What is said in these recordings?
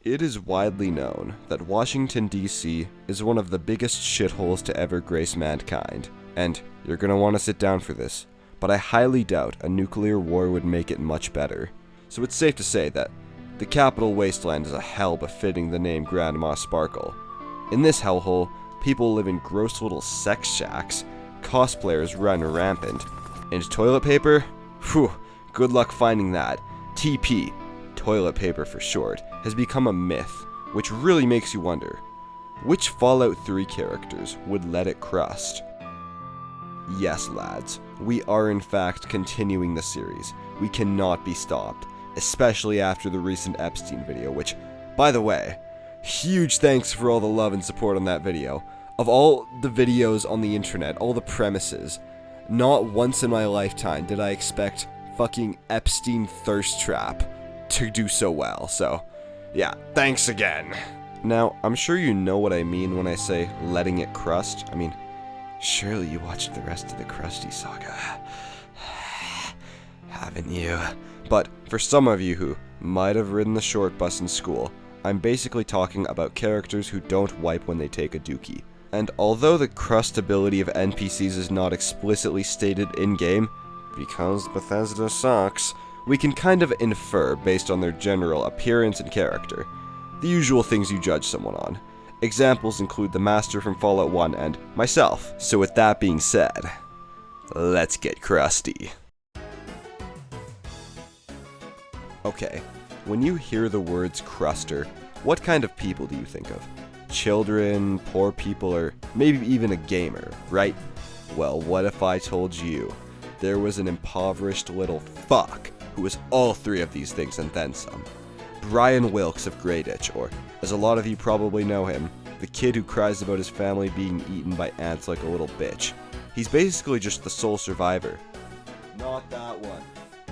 It is widely known that Washington, D.C. is one of the biggest shitholes to ever grace mankind, and you're gonna want to sit down for this, but I highly doubt a nuclear war would make it much better. So it's safe to say that the capital wasteland is a hell befitting the name Grandma Sparkle. In this hellhole, people live in gross little sex shacks, cosplayers run rampant, and toilet paper? Whew, good luck finding that. TP, toilet paper for short, has become a myth, which really makes you wonder, which Fallout 3 characters would let it crust? Yes, lads, we are in fact continuing the series. We cannot be stopped, especially after the recent Epstein video, which, by the way, huge thanks for all the love and support on that video. Of all the videos on the internet, all the premises, not once in my lifetime did I expect fucking Epstein thirst trap to do so well, so yeah, thanks again. Now, I'm sure you know what I mean when I say letting it crust. I mean, surely you watched the rest of the Krusty saga, haven't you? But for some of you who might have ridden the short bus in school, I'm basically talking about characters who don't wipe when they take a dookie. And although the crust ability of NPCs is not explicitly stated in-game, because Bethesda sucks, we can kind of infer based on their general appearance and character. The usual things you judge someone on. Examples include the Master from Fallout 1 and myself. So with that being said, let's get crusty. Okay, when you hear the words cruster, what kind of people do you think of? Children, poor people, or maybe even a gamer, right? Well, what if I told you there was an impoverished little fuck who was all three of these things and then some? Bryan Wilks of Grayditch, or as a lot of you probably know him, the kid who cries about his family being eaten by ants like a little bitch. He's basically just the sole survivor. Not that one.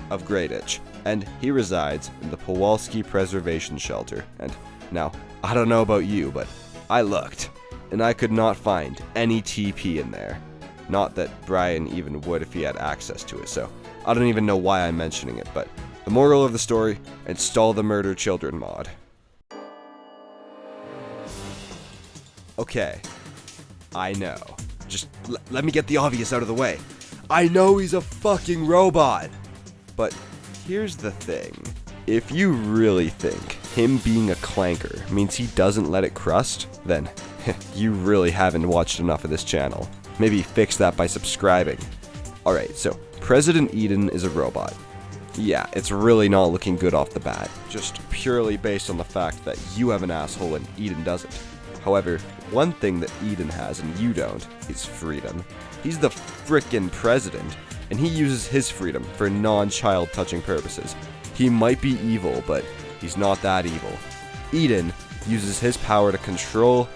Of Grayditch, and he resides in the Powalski Preservation Shelter. And now, I don't know about you, but I looked, and I could not find any TP in there. Not that Bryan even would if he had access to it, so I don't even know why I'm mentioning it, but the moral of the story, install the Murder Children mod. Okay, I know. Just let me get the obvious out of the way. I know he's a fucking robot! But here's the thing. If you really think him being a clanker means he doesn't let it crust, then you really haven't watched enough of this channel. Maybe fix that by subscribing. Alright, so President Eden is a robot. Yeah, it's really not looking good off the bat, just purely based on the fact that you have an asshole and Eden doesn't. However, one thing that Eden has and you don't is freedom. He's the frickin' president, and he uses his freedom for non-child touching purposes. He might be evil, but he's not that evil. Eden uses his power to control,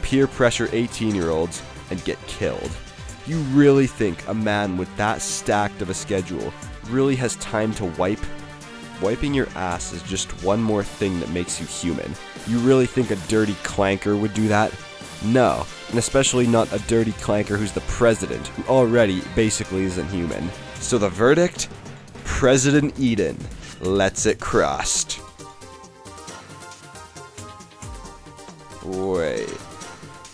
peer pressure 18-year-olds, and get killed. You really think a man with that stacked of a schedule really has time to wipe? Wiping your ass is just one more thing that makes you human. You really think a dirty clanker would do that? No, and especially not a dirty clanker who's the president, who already basically isn't human. So the verdict? President Eden lets it crust. Wait,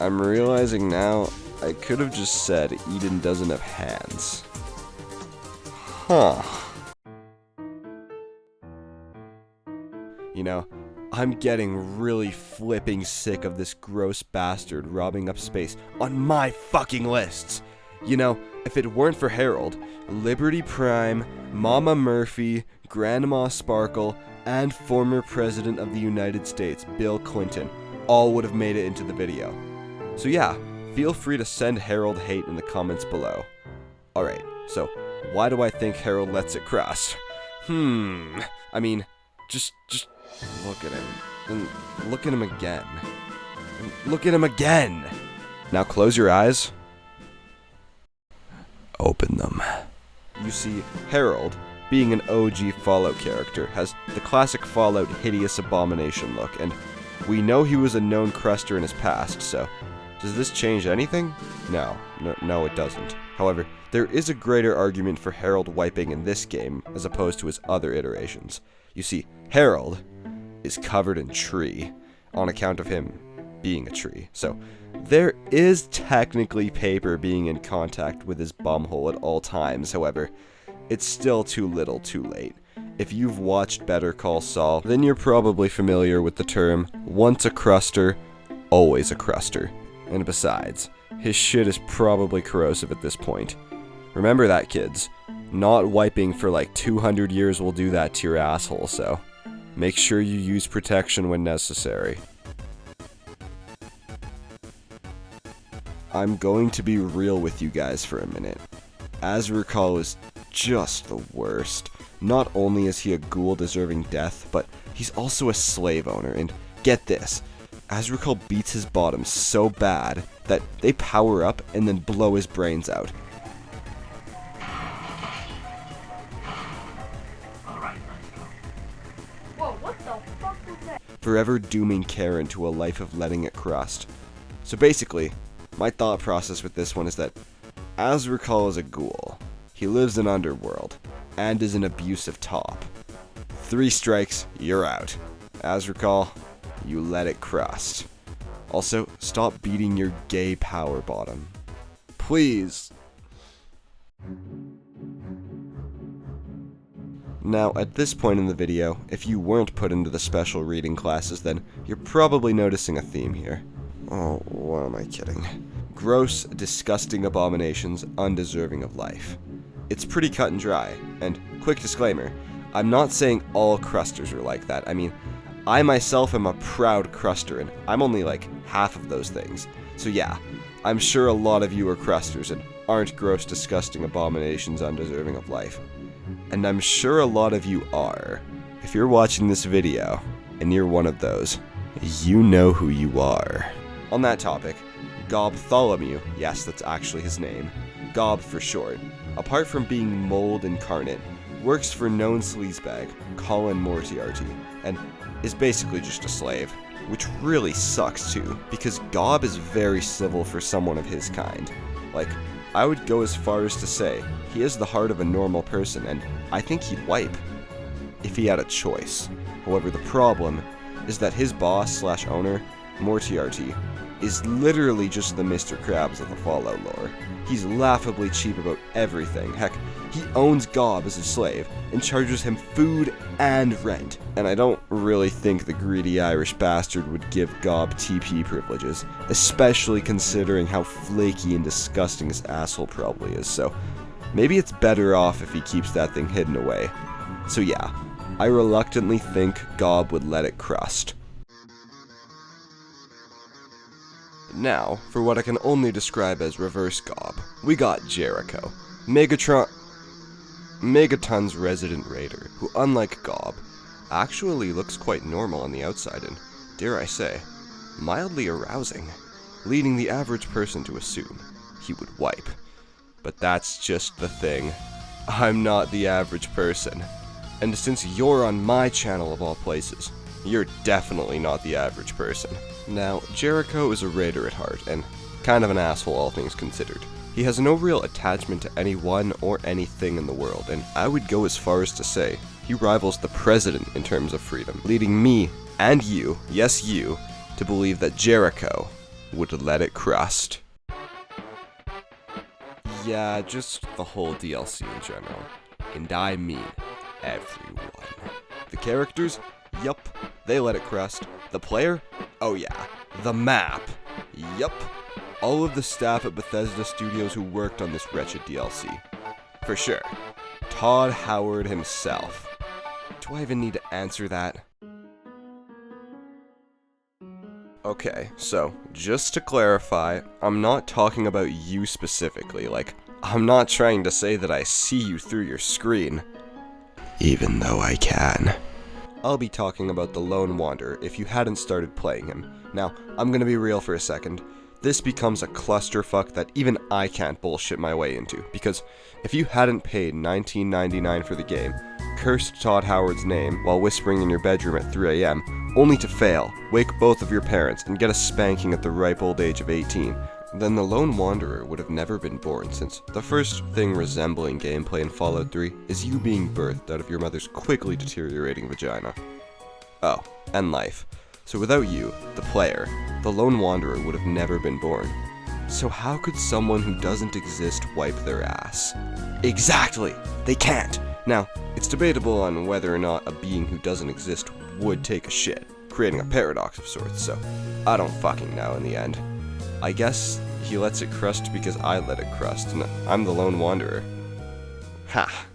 I'm realizing now I could have just said Eden doesn't have hands. Huh. You know, I'm getting really flipping sick of this gross bastard robbing up space on my fucking lists. You know, if it weren't for Harold, Liberty Prime, Mama Murphy, Grandma Sparkle, and former President of the United States, Bill Clinton, all would have made it into the video. So yeah, feel free to send Harold hate in the comments below. Alright, so why do I think Harold lets it crust? I mean, just look at him, and look at him again, and look at him again! Now close your eyes. Open them. You see, Harold, being an OG Fallout character, has the classic Fallout hideous abomination look, and we know he was a known cruster in his past, so does this change anything? No, it doesn't. However, there is a greater argument for Harold wiping in this game as opposed to his other iterations. You see, Harold is covered in tree, on account of him being a tree. So there is technically paper being in contact with his bumhole at all times. However, it's still too little too late. If you've watched Better Call Saul, then you're probably familiar with the term, once a cruster, always a cruster. And besides, his shit is probably corrosive at this point. Remember that, kids. Not wiping for like 200 years will do that to your asshole, so make sure you use protection when necessary. I'm going to be real with you guys for a minute. Azrakal is just the worst. Not only is he a ghoul deserving death, but he's also a slave owner, and get this, Azrakal beats his bottom so bad that they power up and then blow his brains out. Whoa, what the fuck was that? Forever dooming Karen to a life of letting it crust. So basically, my thought process with this one is that Azrakal is a ghoul. He lives in Underworld, and is an abusive top. 3 strikes, you're out. Azrakal, you let it crust. Also, stop beating your gay power bottom. Please. Now, at this point in the video, if you weren't put into the special reading classes, then you're probably noticing a theme here. Oh, what am I kidding? Gross, disgusting abominations undeserving of life. It's pretty cut and dry, and quick disclaimer, I'm not saying all crusters are like that. I mean, I myself am a proud cruster, and I'm only like half of those things. So yeah, I'm sure a lot of you are crusters and aren't gross, disgusting abominations undeserving of life. And I'm sure a lot of you are. If you're watching this video, and you're one of those, you know who you are. On that topic, Gobtholowmew, yes, that's actually his name, Gob for short, apart from being mold incarnate, works for known sleazebag Colin Moriarty, and is basically just a slave, which really sucks too, because Gob is very civil for someone of his kind. Like, I would go as far as to say, he has the heart of a normal person, and I think he'd wipe, if he had a choice. However, the problem is that his boss/owner, Moriarty, is literally just the Mr. Krabs of the Fallout lore. He's laughably cheap about everything. Heck, he owns Gob as a slave and charges him food and rent. And I don't really think the greedy Irish bastard would give Gob TP privileges, especially considering how flaky and disgusting his asshole probably is, so maybe it's better off if he keeps that thing hidden away. So yeah, I reluctantly think Gob would let it crust. Now, for what I can only describe as reverse Gob, we got Jericho, Megaton's resident raider, who unlike Gob, actually looks quite normal on the outside and, dare I say, mildly arousing, leading the average person to assume he would wipe. But that's just the thing, I'm not the average person, and since you're on my channel of all places, you're definitely not the average person. Now, Jericho is a raider at heart, and kind of an asshole all things considered. He has no real attachment to anyone or anything in the world, and I would go as far as to say he rivals the president in terms of freedom, leading me, and you, yes you, to believe that Jericho would let it crust. Yeah, just the whole DLC in general. And I mean everyone. The characters? Yup, they let it crust. The player? Oh yeah. The map? Yup. All of the staff at Bethesda Studios who worked on this wretched DLC. For sure. Todd Howard himself. Do I even need to answer that? Okay, so, just to clarify, I'm not talking about you specifically, like, I'm not trying to say that I see you through your screen. Even though I can. I'll be talking about the Lone Wanderer if you hadn't started playing him. Now, I'm gonna be real for a second. This becomes a clusterfuck that even I can't bullshit my way into, because if you hadn't paid $19.99 for the game, cursed Todd Howard's name while whispering in your bedroom at 3 AM, only to fail, wake both of your parents, and get a spanking at the ripe old age of 18, then the Lone Wanderer would have never been born, since the first thing resembling gameplay in Fallout 3 is you being birthed out of your mother's quickly deteriorating vagina. Oh, and life. So without you, the player, the lone wanderer would have never been born. So how could someone who doesn't exist wipe their ass? Exactly! They can't! Now, it's debatable on whether or not a being who doesn't exist would take a shit, creating a paradox of sorts, so I don't fucking know in the end. I guess he lets it crust because I let it crust, and I'm the lone wanderer. Ha!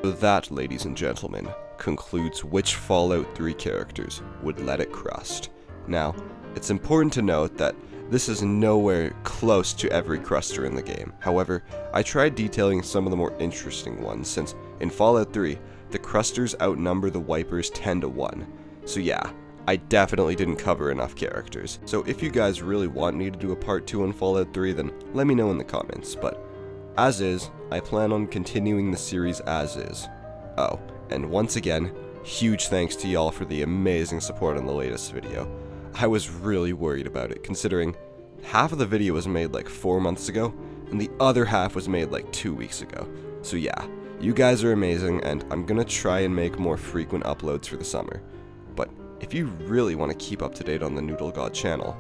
So that, ladies and gentlemen, concludes which Fallout 3 characters would let it crust. Now, it's important to note that this is nowhere close to every cruster in the game. However, I tried detailing some of the more interesting ones, since in Fallout 3, the crusters outnumber the wipers 10 to 1. So yeah, I definitely didn't cover enough characters. So if you guys really want me to do a part 2 on Fallout 3, then let me know in the comments, but as is, I plan on continuing the series as is. Oh, and once again, huge thanks to y'all for the amazing support on the latest video. I was really worried about it, considering half of the video was made like 4 months ago, and the other half was made like 2 weeks ago. So yeah, you guys are amazing, and I'm gonna try and make more frequent uploads for the summer. But if you really want to keep up to date on the Noodle God channel,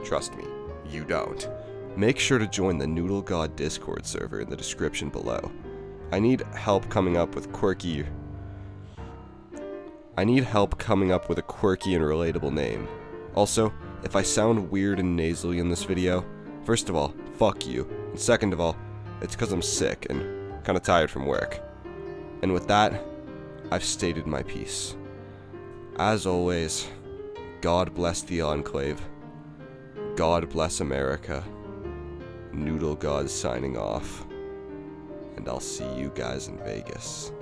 trust me, you don't. Make sure to join the Noodle God Discord server in the description below. I need help coming up with a quirky and relatable name. Also, if I sound weird and nasally in this video, first of all, fuck you, and second of all, it's because I'm sick and kinda tired from work. And with that, I've stated my piece. As always, God bless the Enclave, God bless America, Noodle God signing off, and I'll see you guys in Vegas.